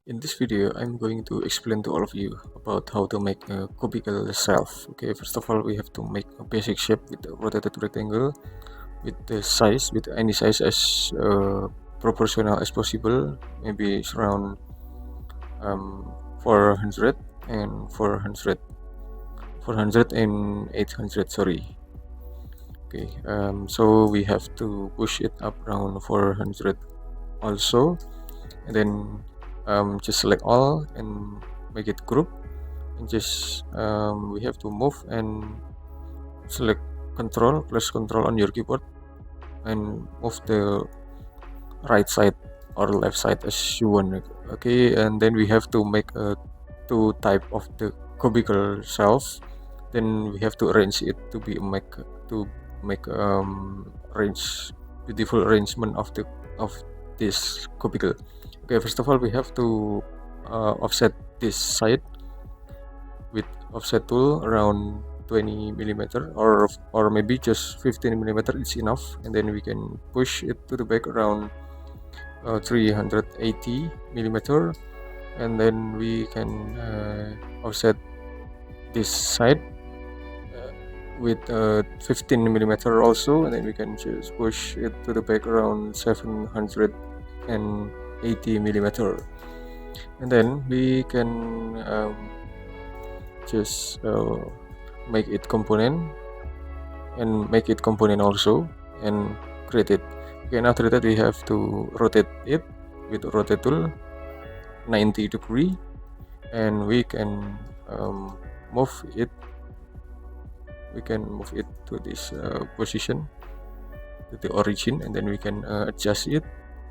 In this video, I'm going to explain to all of you about how to make a cubicle shelf. Okay, first of all, we have to make a basic shape with a rotated rectangle with the size, with any size as proportional as possible, maybe it's around 400 and 400, 400 and 800, sorry. Okay, so we have to push it up around 400 also, and then just select all and make it group, and just we have to move and select control, press control on your keyboard and move the right side or left side as you want. Okay, and then we have to make two type of the cubicle shelf. Then we have to arrange it to make arrange beautiful arrangement of this cubicle. Okay, first of all, we have to offset this side with offset tool around 20 millimeter, or maybe just 15 millimeter is enough, and then we can push it to the back around 380 millimeter, and then we can offset this side with 15 millimeter also, and then we can just push it to the back around 780 millimeter, and then we can just make it component also and create it. Okay, and after that we have to rotate it with rotate tool 90 degree, and we can move it to this position, to the origin, and then we can adjust it,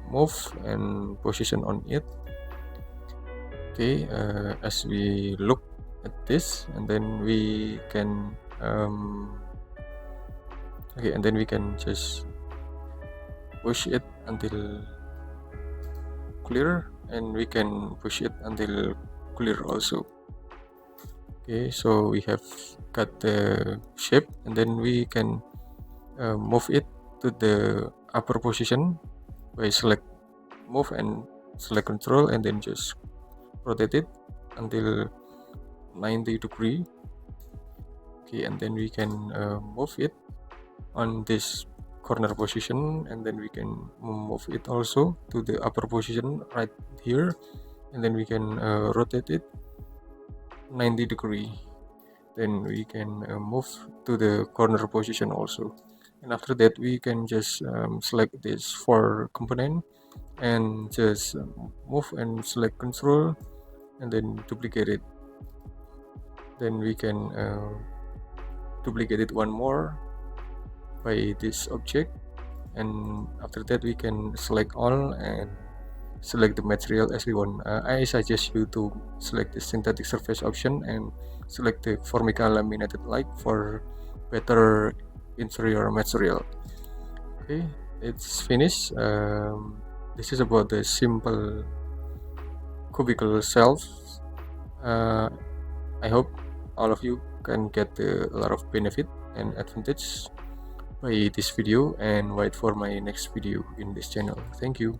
move and position on it. Okay, as we look at this, and then we can and then we can just push it until clear, and we can push it until clear also. Okay, so we have got the shape, and then we can move it to the upper position by move and select control, and then just rotate it until 90 degree. Okay, and then we can move it on this corner position, and then we can move it also to the upper position right here, and then we can rotate it 90 degree. Then we can move to the corner position also, and after that we can just select this 4 component and just move and select control, and then duplicate it. Then we can duplicate it one more by this object, and after that we can select all and select the material as we want. I suggest you to select the synthetic surface option and select the Formica laminated light for better interior material. Okay, it's finished. This is about the simple cubicle shelf. I hope all of you can get a lot of benefit and advantage by this video, and wait for my next video in this channel. Thank you.